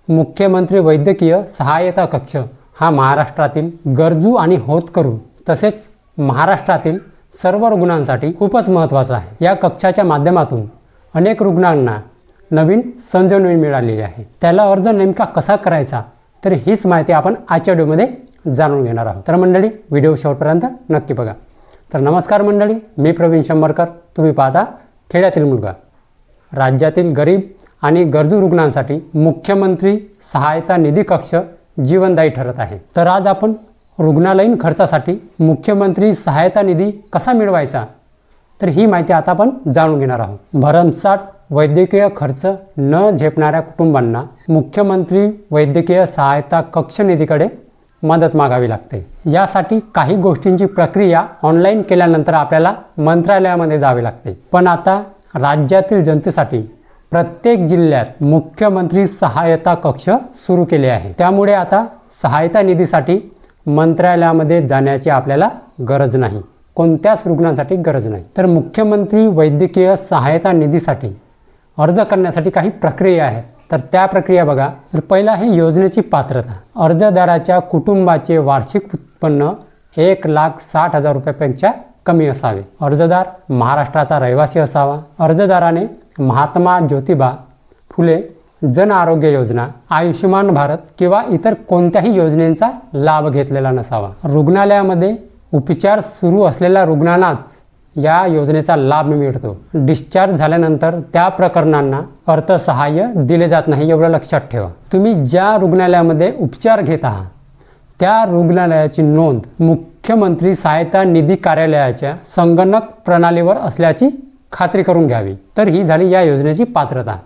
मुख्यमंत्री वैद्यकीय सहायता कक्ष हा महाराष्ट्रातील गरजू आणि होतकरू तसेच महाराष्ट्रातील सर्व रुग्णांसाठी खूपच महत्त्वाचा आहे। या कक्षाच्या माध्यमातून अनेक रुग्णांना नवीन संजीवनी मिळालेली आहे। त्याला अर्ज नेमका कसा करायचा तर हीच माहिती आपण आजच्या व्हिडिओमध्ये जाणून घेणार आहोत। तर मंडळी व्हिडिओ शेवटपर्यंत नक्की बघा। तर नमस्कार मंडळी, मी प्रवीण शंभरकर, तुम्ही पाहता खेड्यातील मुलगा। राज्यातील गरीब आणि गरजू रुग्णांसाठी मुख्यमंत्री सहायता निधी कक्ष जीवनदायी ठरत आहे। तर आज आपण रुग्णालयीन खर्चासाठी मुख्यमंत्री सहायता निधी कसा मिळवायचा तर ही माहिती आता आपण जाणून घेणार आहोत। भरमसाठ वैद्यकीय खर्च न झेपणाऱ्या कुटुंबांना मुख्यमंत्री वैद्यकीय सहायता कक्ष निधीकडे मदत मागावी लागते। यासाठी काही गोष्टींची प्रक्रिया ऑनलाईन केल्यानंतर आपल्याला मंत्रालयामध्ये जावे लागते। पण आता राज्यातील जनतेसाठी प्रत्येक जिल्ह्यात मुख्यमंत्री सहायता कक्ष सुरू केले आहे। त्यामुळे आता सहायता निधीसाठी मंत्रालयामध्ये जाण्याची आपल्याला गरज नाही, कोणत्याच रुग्णांसाठी गरज नाही। तर मुख्यमंत्री वैद्यकीय सहायता निधीसाठी अर्ज करण्यासाठी काही प्रक्रिया आहेत। तर त्या प्रक्रिया बघा। तर पहिला आहे योजनेची पात्रता। अर्जदाराच्या कुटुंबाचे वार्षिक उत्पन्न 1,60,000 रुपयापेक्षा कमी असावे। अर्जदार महाराष्ट्राचा रहिवासी असावा। अर्जदाराने महात्मा ज्योतिबा फुले जन आरोग्य योजना, आयुष्यमान भारत किंवा इतर कोणत्याही योजनेचा लाभ घेतलेला नसावा। रुग्णालयामध्ये उपचार सुरू असलेल्या रुग्णांनाच या योजनेचा लाभ मिळतो। डिस्चार्ज झाल्यानंतर त्या प्रकरणांना अर्थसहाय्य दिले जात नाही, एवढं लक्षात ठेवा। तुम्ही ज्या रुग्णालयामध्ये उपचार घेत आहात त्या रुग्णालयाची नोंद मुख्यमंत्री सहायता निधी कार्यालयाच्या संगणक प्रणालीवर असल्याची खात्री करून घ्यावी। तर ही झाली या योजनेची पात्रता।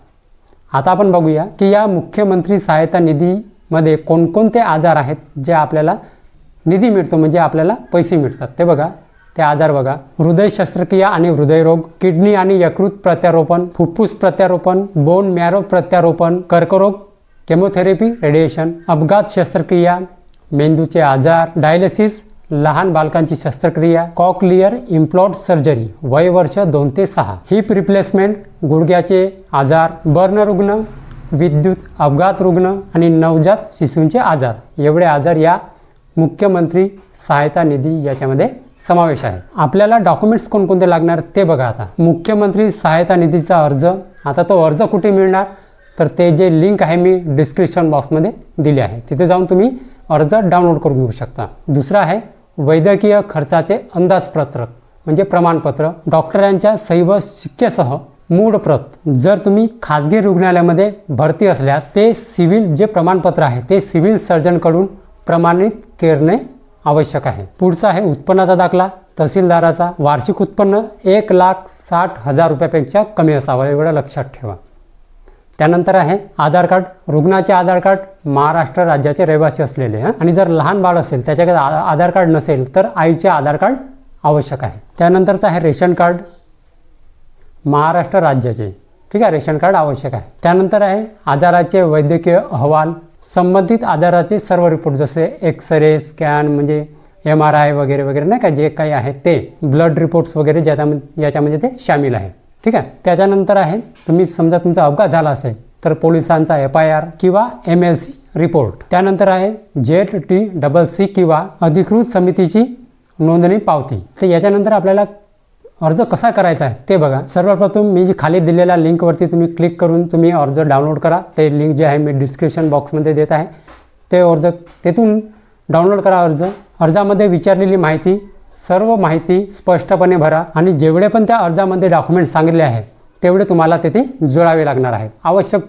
आता आपण बघूया की या मुख्यमंत्री सहायता निधीमध्ये कोणकोणते आजार आहेत जे आपल्याला निधी मिळतो, म्हणजे आपल्याला पैसे मिळतात ते बघा। ते आजार बघा: हृदय शस्त्रक्रिया आणि हृदयरोग, किडनी आणि यकृत प्रत्यारोपण, फुफ्फुस प्रत्यारोपण, बोन मॅरो प्रत्यारोपण, कर्करोग, केमोथेरपी, रेडिएशन, अपघात शस्त्रक्रिया, मेंदूचे आजार, डायलिसिस, लहान बालकांची शस्त्रक्रिया, कॉक्लिअर इम्प्लांट सर्जरी, वय वर्ष 2 ते 6, हिप रिप्लेसमेंट, गुडघ्याचे आजार, बर्न रुग्ण, विद्युत अपघात रुग्ण आणि नवजात शिशूंचे आजार, एवढे आजार या मुख्यमंत्री सहायता निधी याच्यामध्ये समावेश आहे। आपल्याला डॉक्युमेंट्स कोणकोणते लागणार ते बघा। आता मुख्यमंत्री सहायता निधीचा अर्ज, आता तो अर्ज कुठे मिळणार तर ते जे लिंक आहे मी डिस्क्रिप्शन बॉक्समध्ये दिले आहे, तिथे जाऊन तुम्ही अर्ज डाउनलोड करून घेऊ शकता। दुसरा आहे वैद्यकीय खर्चाचे अंदाजपत्रक म्हणजे प्रमाणपत्र, डॉक्टरांच्या सही व शिक्क्यासह मूळ प्रत। जर तुम्ही खाजगी रुग्णालयामध्ये भरती असल्यास ते सिव्हिल जे प्रमाणपत्र आहे ते सिव्हिल सर्जनकडून प्रमाणित करणे आवश्यक आहे। पुढचा आहे उत्पन्नाचा दाखला। तहसीलदाराचा वार्षिक उत्पन्न 1,60,000 रुपयापेक्षा कमी असावं, एवढं लक्षात ठेवा। त्यानंतर आहे आधार कार्ड। रुग्णाचे आधार कार्ड महाराष्ट्र राज्याचे रहिवासी असलेले आणि जर लहान बाळ असेल त्याच्याकडे आधार कार्ड नसेल तर आईचे आधार कार्ड आवश्यक आहे। त्यानंतरचं आहे रेशन कार्ड महाराष्ट्र राज्याचे, ठीक आहे, रेशन कार्ड आवश्यक आहे। त्यानंतर आहे आजाराचे वैद्यकीय अहवाल, संबंधित आजाराचे सर्व रिपोर्ट जसे एक्सरे, स्कॅन म्हणजे MRI वगैरे वगैरे नाही का, जे काही आहे ते ब्लड रिपोर्ट्स वगैरे याच्यामध्ये ते सामील आहे, ठीक आहे। त्याच्यानंतर आहे तुम्ही समजा तुमचा अपघात झाला असेल तर पोलिसांचा FIR किंवा MLC रिपोर्ट। त्यानंतर आहे ZTCC किंवा अधिकृत समितीची नोंदणी पावती। तर याच्यानंतर आपल्याला अर्ज कसा करायचा आहे ते बघा। सर्वप्रथम मी जी खाली दिलेल्या लिंकवरती तुम्ही क्लिक करून तुम्ही अर्ज डाउनलोड करा। ते लिंक जे आहे मी डिस्क्रिप्शन बॉक्समध्ये देत आहे, ते अर्ज तेथून डाउनलोड करा। अर्जामध्ये विचारलेली माहिती सर्व माहिती स्पष्टपणे भरा आणि जेवढे पण त्या अर्जामध्ये डॉक्युमेंट सांगितले आहेत तेवढे तुम्हाला तेथे जोडावे लागणार आहेत, आवश्यक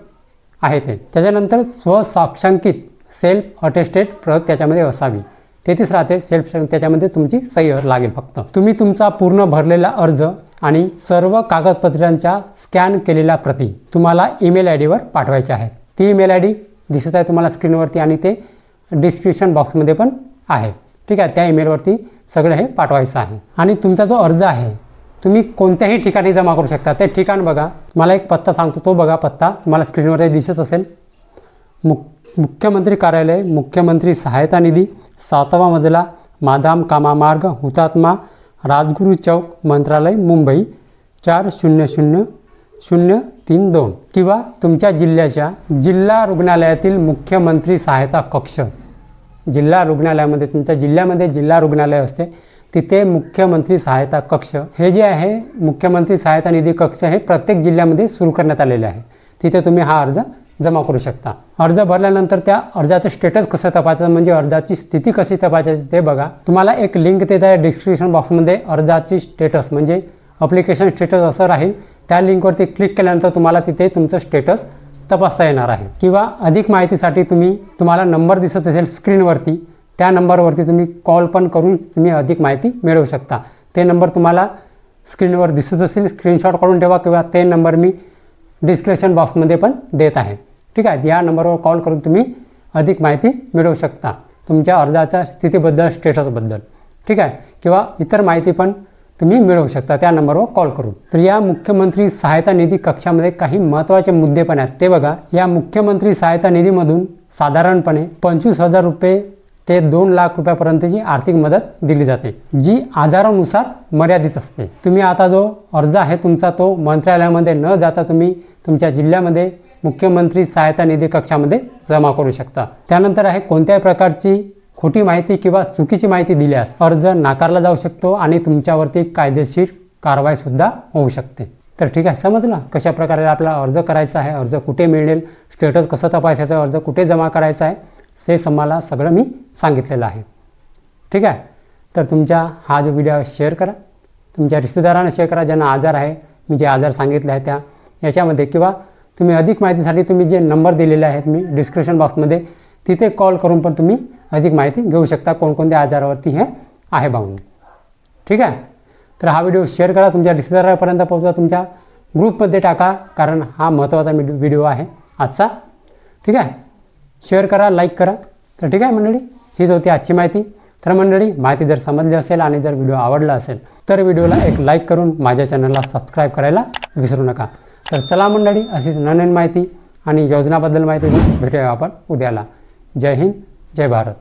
आहे ते। त्याच्यानंतर स्वसाक्षांकित सेल्फ अटेस्टेड प्रत त्याच्यामध्ये असावी, तेथेच राहते सेल्फ, त्याच्यामध्ये तुमची सही लागेल फक्त। तुम्ही तुमचा पूर्ण भरलेला अर्ज आणि सर्व कागदपत्रांच्या स्कॅन केलेल्या प्रती तुम्हाला ईमेल ID वर पाठवायच्या आहेत। ती ईमेल ID दिसत आहे तुम्हाला स्क्रीनवरती आणि ते डिस्क्रिप्शन बॉक्समध्ये पण आहे, ठीक आहे। त्या ईमेलवरती सगळं हे पाठवायचं आहे आणि तुमचा जो अर्ज आहे तुम्ही कोणत्याही ठिकाणी जमा करू शकता। ते ठिकाण बघा, मला एक पत्ता सांगतो, तो बघा पत्ता तुम्हाला स्क्रीनवर दिसत असेल। मुख्यमंत्री कार्यालय, मुख्यमंत्री सहायता निधी, 7वा मजला, मादाम कामा मार्ग, हुतात्मा राजगुरू चौक, मंत्रालय, मुंबई 400000 3332 किंवा तुमच्या जिल्ह्याच्या जिल्हा रुग्णालयातील मुख्यमंत्री सहायता कक्ष, जिल्हा रुग्णालयामध्ये तुमच्या जिल्ह्यामध्ये जिल्हा रुग्णालय असते तिथे मुख्यमंत्री सहायता कक्ष हे जे आहे मुख्यमंत्री सहायता निधी कक्ष हे प्रत्येक जिल्ह्यामध्ये सुरू करण्यात आलेले आहे. तिथे तुम्ही हा अर्ज जमा करू शकता. अर्ज भरल्यानंतर त्या अर्जाचं स्टेटस कसं तपासायचं म्हणजे अर्जाची स्थिती कशी तपासायची ते बघा. तुम्हाला एक लिंक देत आहे डिस्क्रिप्शन बॉक्समध्ये. अर्जाची स्टेटस म्हणजे ॲप्लिकेशन स्टेटस असं राहील. त्या लिंकवरती क्लिक केल्यानंतर तुम्हाला तिथे तुमचं स्टेटस तपासता येणार आहे. किंवा अधिक माहितीसाठी तुम्हाला नंबर दिसत असेल स्क्रीनवरती, त्या नंबरवरती तुम्ही कॉल पण करून तुम्ही अधिक माहिती मिळवू शकता. ते नंबर तुम्हाला स्क्रीनवर दिसत असेल, स्क्रीनशॉट काढून ठेवा किंवा ते नंबर मी डिस्क्रिप्शन बॉक्समध्ये पण देत आहे. ठीक आहे. या नंबरवर कॉल करून तुम्ही अधिक माहिती मिळवू शकता तुमच्या अर्जाच्या स्थितीबद्दल, स्टेटसबद्दल. ठीक आहे. किंवा इतर माहिती पण तुम्ही मिळवू शकता त्या नंबरवर कॉल करून. तर या मुख्यमंत्री सहायता निधी कक्षामध्ये काही महत्त्वाचे मुद्दे पण आहेत ते बघा. या मुख्यमंत्री सहायता निधीमधून साधारणपणे 25,000 रुपये ते 2 लाख रुपयापर्यंतची आर्थिक मदत दिली जाते, जी आजारानुसार मर्यादित असते. तुम्ही आता जो अर्ज आहे तुमचा तो मंत्रालयामध्ये न जाता तुम्ही तुमच्या जिल्ह्यामध्ये मुख्यमंत्री सहायता निधी कक्षामध्ये जमा करू शकता. त्यानंतर आहे कोणत्याही प्रकारची खोटी माहिती किंवा चुकीची माहिती दिल्यास अर्ज नाकारला जाऊ शकतो आणि तुमच्यावरती कायदेशीर कारवाईसुद्धा होऊ शकते. तर ठीक आहे, समजलं कशा प्रकारे आपल्याला अर्ज करायचा आहे, अर्ज कुठे मिळेल, स्टेटस कसं तपासायचं, अर्ज कुठे जमा करायचा आहे, ते मला सगळं मी सांगितलेलं आहे. ठीक आहे. तर तुमच्या हा जो व्हिडिओ शेअर करा, तुमच्या रिश्तेदारांना शेअर करा ज्यांना आजार आहे. मी जे आजार सांगितले आहे त्या याच्यामध्ये, किंवा तुम्ही अधिक माहितीसाठी तुम्ही जे नंबर दिलेले आहेत मी डिस्क्रिप्शन बॉक्समध्ये, तिथे कॉल करून पण तुम्ही अधिक माहिती घेऊ शकता कोणकोणत्या आजारावरती हे आहे बाबू. ठीक आहे. तर हा व्हिडिओ शेअर करा, तुमच्या रिश्तेदारापर्यंत पोहोचवा, तुमच्या ग्रुपमध्ये टाका, कारण हा महत्त्वाचा व्हिडिओ आहे आजचा. ठीक आहे. शेअर करा, लाईक करा. तर ठीक आहे मंडळी, हीच होती आजची माहिती. तर मंडळी, माहिती जर समजली असेल आणि जर व्हिडिओ आवडला असेल तर व्हिडिओला एक लाईक करून माझ्या चॅनलला सबस्क्राईब करायला विसरू नका. तर चला मंडळी, अशीच नवीन माहिती आणि योजनाबद्दल माहिती घेऊन भेटूया आपण उद्याला. जय हिंद, जय भारत.